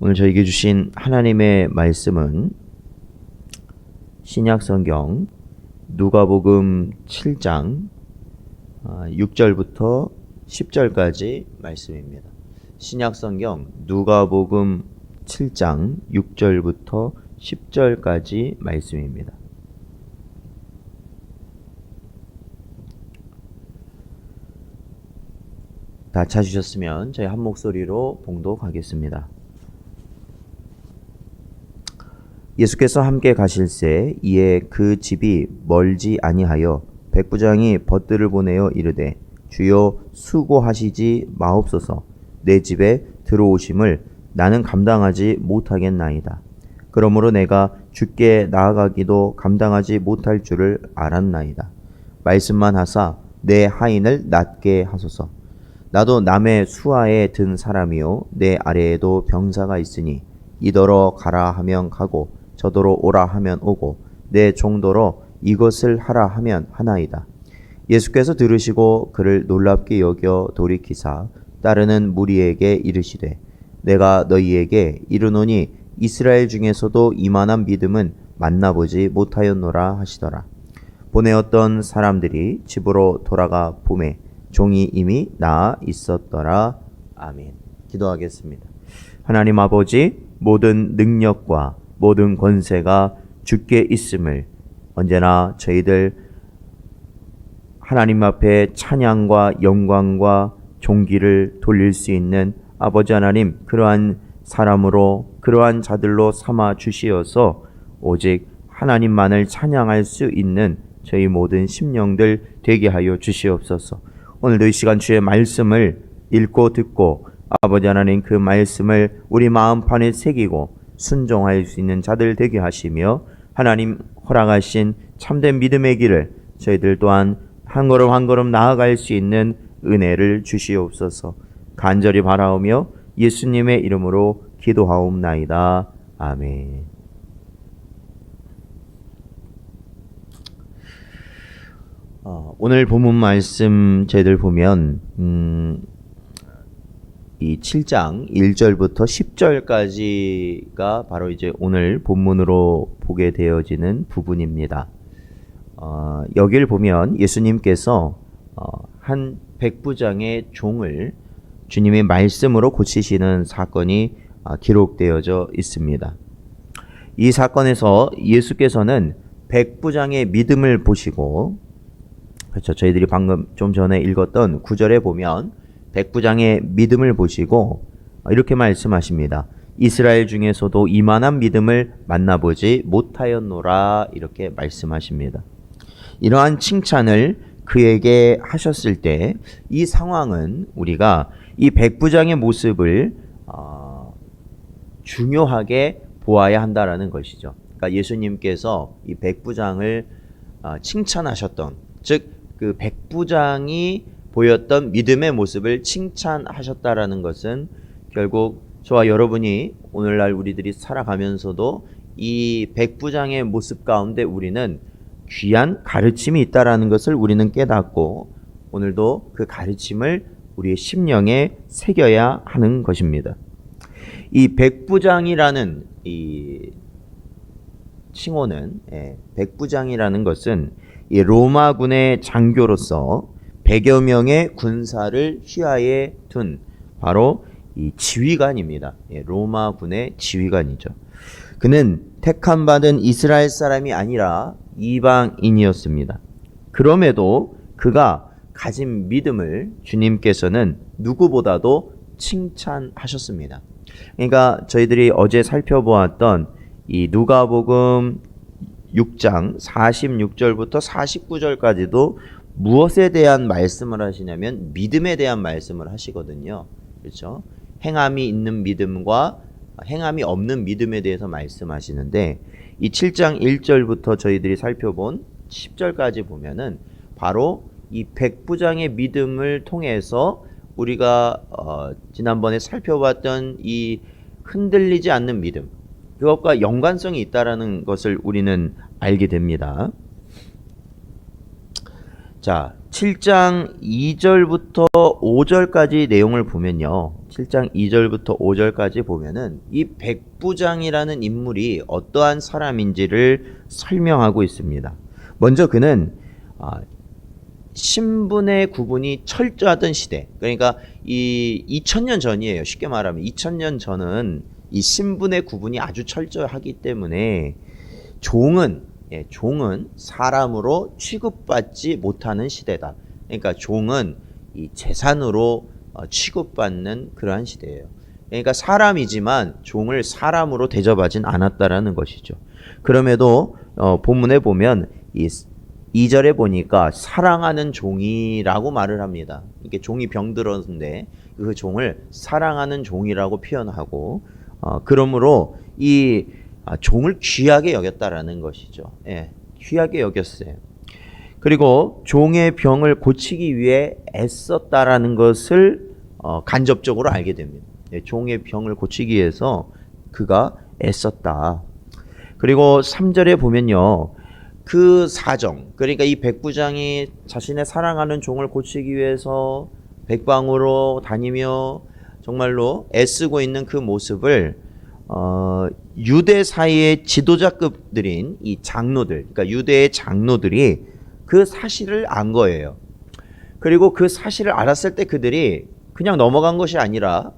오늘 저에게 주신 하나님의 말씀은 신약성경 누가복음 7장 6절부터 10절까지 말씀입니다. 신약성경 누가복음 7장 6절부터 10절까지 말씀입니다. 다 찾으셨으면 저희 한 목소리로 봉독하겠습니다. 예수께서 함께 가실새 이에 그 집이 멀지 아니하여 백부장이 벗들을 보내어 이르되 주여 수고하시지 마옵소서. 내 집에 들어오심을 나는 감당하지 못하겠나이다. 그러므로 내가 주께 나아가기도 감당하지 못할 줄을 알았나이다. 말씀만 하사 내 하인을 낫게 하소서. 나도 남의 수하에 든 사람이요 내 아래에도 병사가 있으니 이더러 가라 하면 가고 저더러 오라 하면 오고 내 종더러 이것을 하라 하면 하나이다. 예수께서 들으시고 그를 놀랍게 여겨 돌이키사 따르는 무리에게 이르시되 내가 너희에게 이르노니 이스라엘 중에서도 이만한 믿음은 만나보지 못하였노라 하시더라. 보내었던 사람들이 집으로 돌아가 보매 종이 이미 나아 있었더라. 아멘. 기도하겠습니다. 하나님 아버지, 모든 능력과 모든 권세가 주께 있음을 언제나 저희들 하나님 앞에 찬양과 영광과 존귀를 돌릴 수 있는 아버지 하나님, 그러한 사람으로 그러한 자들로 삼아 주시어서 오직 하나님만을 찬양할 수 있는 저희 모든 심령들 되게 하여 주시옵소서. 오늘도 이 시간 주의 말씀을 읽고 듣고 아버지 하나님 그 말씀을 우리 마음판에 새기고 순종할 수 있는 자들 되게 하시며 하나님 허락하신 참된 믿음의 길을 저희들 또한 한 걸음 한 걸음 나아갈 수 있는 은혜를 주시옵소서. 간절히 바라오며 예수님의 이름으로 기도하옵나이다. 아멘. 오늘 본문 말씀 저희들 보면 이 7장 1절부터 10절까지가 바로 이제 오늘 본문으로 보게 되어지는 부분입니다. 여기를 보면 예수님께서 한 백부장의 종을 주님의 말씀으로 고치시는 사건이 기록되어져 있습니다. 이 사건에서 예수께서는 백부장의 믿음을 보시고, 그렇죠, 저희들이 방금 좀 전에 읽었던 9절에 보면 백부장의 믿음을 보시고 이렇게 말씀하십니다. 이스라엘 중에서도 이만한 믿음을 만나보지 못하였노라, 이렇게 말씀하십니다. 이러한 칭찬을 그에게 하셨을 때 이 상황은 우리가 이 백부장의 모습을 중요하게 보아야 한다라는 것이죠. 그러니까 예수님께서 이 백부장을 칭찬하셨던, 즉 그 백부장이 보였던 믿음의 모습을 칭찬하셨다라는 것은 결국 저와 여러분이 오늘날 우리들이 살아가면서도 이 백부장의 모습 가운데 우리는 귀한 가르침이 있다라는 것을 우리는 깨닫고 오늘도 그 가르침을 우리의 심령에 새겨야 하는 것입니다. 이 백부장이라는 이 칭호는, 백부장이라는 것은 이 로마군의 장교로서 100여 명의 군사를 휘하에 둔 바로 이 지휘관입니다. 로마군의 지휘관이죠. 그는 택함받은 이스라엘 사람이 아니라 이방인이었습니다. 그럼에도 그가 가진 믿음을 주님께서는 누구보다도 칭찬하셨습니다. 그러니까 저희들이 어제 살펴보았던 이 누가복음 6장 46절부터 49절까지도 무엇에 대한 말씀을 하시냐면 믿음에 대한 말씀을 하시거든요. 그렇죠? 행함이 있는 믿음과 행함이 없는 믿음에 대해서 말씀하시는데 이 7장 1절부터 저희들이 살펴본 10절까지 보면은 바로 이 백부장의 믿음을 통해서 우리가 지난번에 살펴봤던 이 흔들리지 않는 믿음, 그것과 연관성이 있다라는 것을 우리는 알게 됩니다. 자, 7장 2절부터 5절까지 내용을 보면요. 7장 2절부터 5절까지 보면은 이 백부장이라는 인물이 어떠한 사람인지를 설명하고 있습니다. 먼저 그는 신분의 구분이 철저하던 시대, 그러니까 이 2000년 전이에요. 쉽게 말하면 2000년 전은 이 신분의 구분이 아주 철저하기 때문에 종은 사람으로 취급받지 못하는 시대다. 그러니까 종은 이 재산으로 취급받는 그러한 시대예요. 그러니까 사람이지만 종을 사람으로 대접하진 않았다라는 것이죠. 그럼에도 본문에 보면 이 2절에 보니까 사랑하는 종이라고 말을 합니다. 이게 종이 병들었는데 그 종을 사랑하는 종이라고 표현하고 그러므로 이 종을 귀하게 여겼다라는 것이죠. 예, 귀하게 여겼어요. 그리고 종의 병을 고치기 위해 애썼다라는 것을 간접적으로 알게 됩니다. 예, 종의 병을 고치기 위해서 그가 애썼다. 그리고 3절에 보면요. 그 사정, 그러니까 이 백부장이 자신의 사랑하는 종을 고치기 위해서 백방으로 다니며 정말로 애쓰고 있는 그 모습을 유대 사이의 지도자급들인 이 장로들, 그러니까 유대의 장로들이 그 사실을 안 거예요. 그리고 그 사실을 알았을 때 그들이 그냥 넘어간 것이 아니라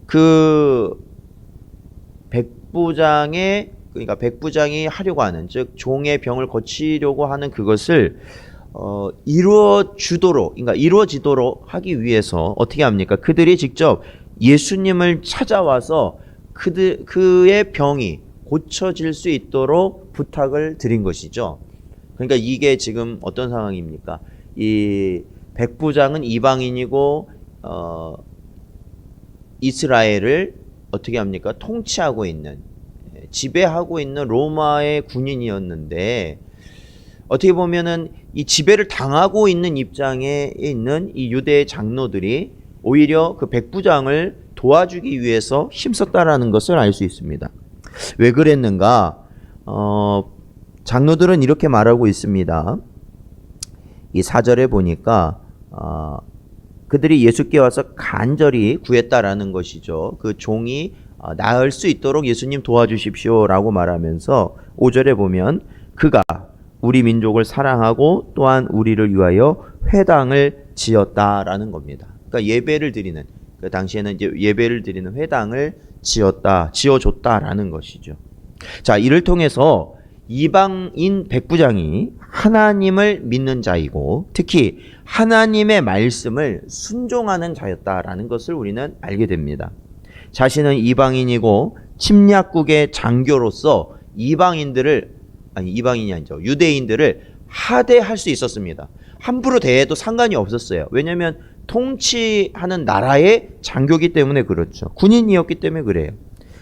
그 그러니까 백부장이 하려고 하는, 즉 종의 병을 고치려고 하는 그것을 이루어지도록 하기 위해서 어떻게 합니까? 그들이 직접 예수님을 찾아와서 그의 병이 고쳐질 수 있도록 부탁을 드린 것이죠. 그러니까 이게 지금 어떤 상황입니까? 이 백부장은 이방인이고 이스라엘을 어떻게 합니까? 통치하고 있는, 지배하고 있는 로마의 군인이었는데 어떻게 보면은 이 지배를 당하고 있는 입장에 있는 이 유대의 장로들이 오히려 그 백부장을 도와주기 위해서 힘썼다라는 것을 알 수 있습니다. 왜 그랬는가? 장로들은 이렇게 말하고 있습니다. 이 4절에 보니까 그들이 예수께 와서 간절히 구했다라는 것이죠. 그 종이 나을 수 있도록 예수님 도와주십시오라고 말하면서 5절에 보면 그가 우리 민족을 사랑하고 또한 우리를 위하여 회당을 지었다라는 겁니다. 그러니까 예배를 드리는, 그 당시에는 이제 예배를 드리는 회당을 지어줬다라는 것이죠. 자, 이를 통해서 이방인 백부장이 하나님을 믿는 자이고 특히 하나님의 말씀을 순종하는 자였다라는 것을 우리는 알게 됩니다. 자신은 이방인이고 침략국의 장교로서 유대인들을 하대할 수 있었습니다. 함부로 대해도 상관이 없었어요. 왜냐하면 통치하는 나라의 장교기 때문에 그렇죠. 군인이었기 때문에 그래요.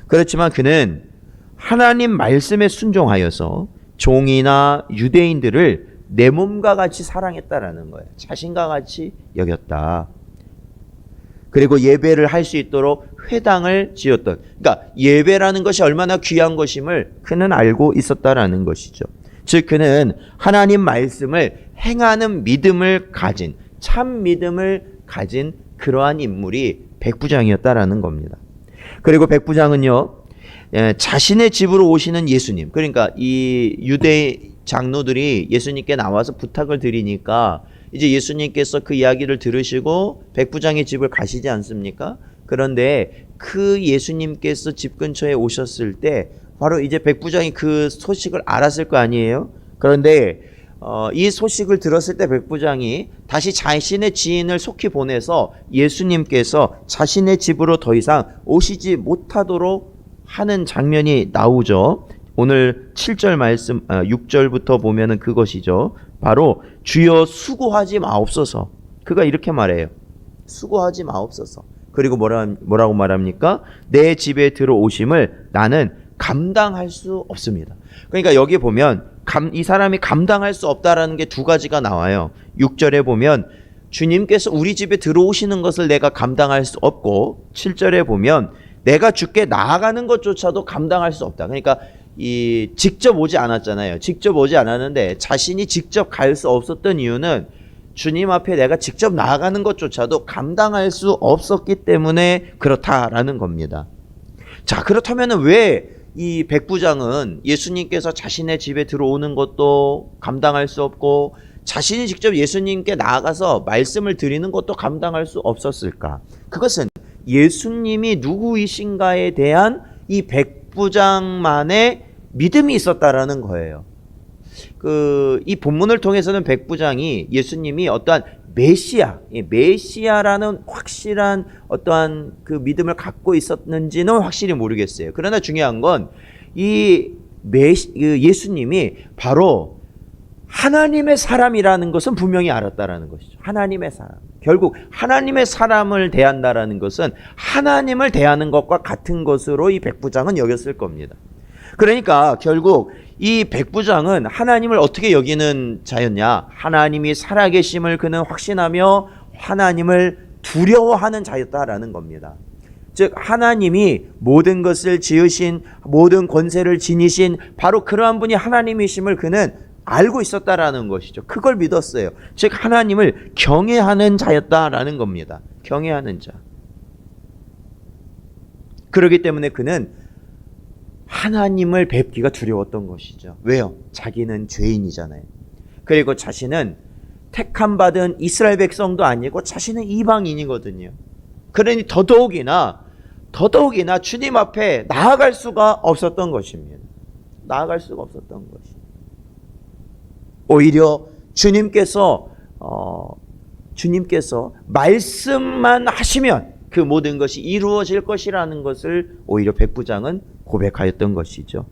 그렇지만 그는 하나님 말씀에 순종하여서 종이나 유대인들을 내 몸과 같이 사랑했다라는 거예요. 자신과 같이 여겼다. 그리고 예배를 할 수 있도록 회당을 지었던, 그러니까 예배라는 것이 얼마나 귀한 것임을 그는 알고 있었다라는 것이죠. 즉 그는 하나님 말씀을 행하는 믿음을 가진, 참 믿음을 가진 그러한 인물이 백부장이었다라는 겁니다. 그리고 백부장은요, 자신의 집으로 오시는 예수님, 그러니까 이 유대 장로들이 예수님께 나와서 부탁을 드리니까 이제 예수님께서 그 이야기를 들으시고 백부장의 집을 가시지 않습니까? 그런데 그 예수님께서 집 근처에 오셨을 때 바로 이제 백부장이 그 소식을 알았을 거 아니에요? 그런데 이 소식을 들었을 때 백부장이 다시 자신의 지인을 속히 보내서 예수님께서 자신의 집으로 더 이상 오시지 못하도록 하는 장면이 나오죠. 오늘 7절 말씀, 6절부터 보면은 그것이죠. 바로 주여 수고하지 마옵소서. 그가 이렇게 말해요. 수고하지 마옵소서. 그리고 뭐라고 말합니까? 내 집에 들어오심을 나는 감당할 수 없습니다. 그러니까 여기 보면 이 사람이 감당할 수 없다라는 게 두 가지가 나와요. 6절에 보면 주님께서 우리 집에 들어오시는 것을 내가 감당할 수 없고 7절에 보면 내가 주께 나아가는 것조차도 감당할 수 없다. 그러니까 직접 오지 않았잖아요. 직접 오지 않았는데 자신이 직접 갈 수 없었던 이유는 주님 앞에 내가 직접 나아가는 것조차도 감당할 수 없었기 때문에 그렇다라는 겁니다. 자, 그렇다면 왜 이 백부장은 예수님께서 자신의 집에 들어오는 것도 감당할 수 없고 자신이 직접 예수님께 나아가서 말씀을 드리는 것도 감당할 수 없었을까? 그것은 예수님이 누구이신가에 대한 이 백부장만의 믿음이 있었다라는 거예요. 이 본문을 통해서는 백부장이 예수님이 어떠한 메시아라는 확실한 어떠한 그 믿음을 갖고 있었는지는 확실히 모르겠어요. 그러나 중요한 건 예수님이 바로 하나님의 사람이라는 것은 분명히 알았다라는 것이죠. 하나님의 사람. 결국 하나님의 사람을 대한다라는 것은 하나님을 대하는 것과 같은 것으로 이 백부장은 여겼을 겁니다. 그러니까 결국 이 백부장은 하나님을 어떻게 여기는 자였냐? 하나님이 살아계심을 그는 확신하며 하나님을 두려워하는 자였다라는 겁니다. 즉 하나님이 모든 것을 지으신, 모든 권세를 지니신 바로 그러한 분이 하나님이심을 그는 알고 있었다라는 것이죠. 그걸 믿었어요. 즉 하나님을 경외하는 자였다라는 겁니다. 경외하는 자. 그렇기 때문에 그는 하나님을 뵙기가 두려웠던 것이죠. 왜요? 자기는 죄인이잖아요. 그리고 자신은 택함 받은 이스라엘 백성도 아니고 자신은 이방인이거든요. 그러니 더더욱이나 주님 앞에 나아갈 수가 없었던 것입니다. 나아갈 수가 없었던 것이. 오히려 주님께서 말씀만 하시면 그 모든 것이 이루어질 것이라는 것을 오히려 백부장은 고백하였던 것이죠.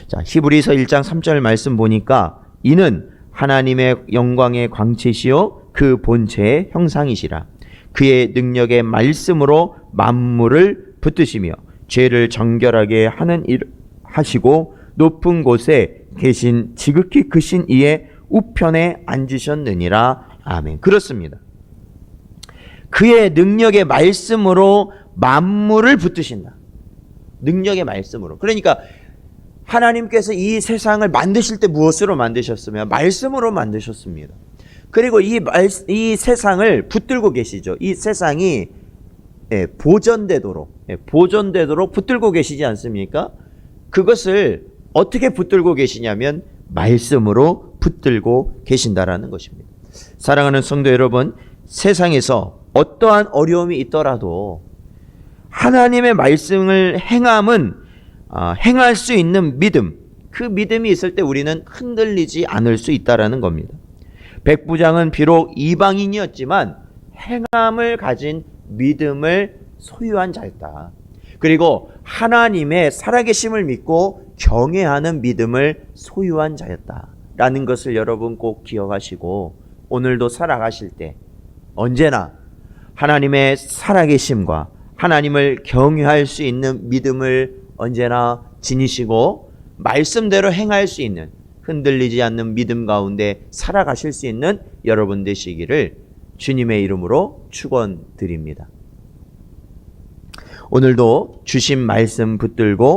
자, 히브리서 1장 3절 말씀 보니까 이는 하나님의 영광의 광채시요 그 본체의 형상이시라. 그의 능력의 말씀으로 만물을 붙드시며 죄를 정결하게 하는 일 하시고 높은 곳에 계신 지극히 크신 이의 우편에 앉으셨느니라. 아멘. 그렇습니다. 그의 능력의 말씀으로 만물을 붙드신다. 능력의 말씀으로. 그러니까 하나님께서 이 세상을 만드실 때 무엇으로 만드셨으면 말씀으로 만드셨습니다. 그리고 이 세상을 붙들고 계시죠. 이 세상이 보존되도록 붙들고 계시지 않습니까? 그것을 어떻게 붙들고 계시냐면 말씀으로 붙들고 계신다라는 것입니다. 사랑하는 성도 여러분, 세상에서 어떠한 어려움이 있더라도 하나님의 말씀을 행할 수 있는 믿음, 그 믿음이 있을 때 우리는 흔들리지 않을 수 있다라는 겁니다. 백부장은 비록 이방인이었지만 행함을 가진 믿음을 소유한 자였다. 그리고 하나님의 살아계심을 믿고 경외하는 믿음을 소유한 자였다라는 것을 여러분 꼭 기억하시고 오늘도 살아가실 때 언제나 하나님의 살아계심과 하나님을 경외할 수 있는 믿음을 언제나 지니시고 말씀대로 행할 수 있는 흔들리지 않는 믿음 가운데 살아가실 수 있는 여러분 되시기를 주님의 이름으로 축원드립니다. 오늘도 주신 말씀 붙들고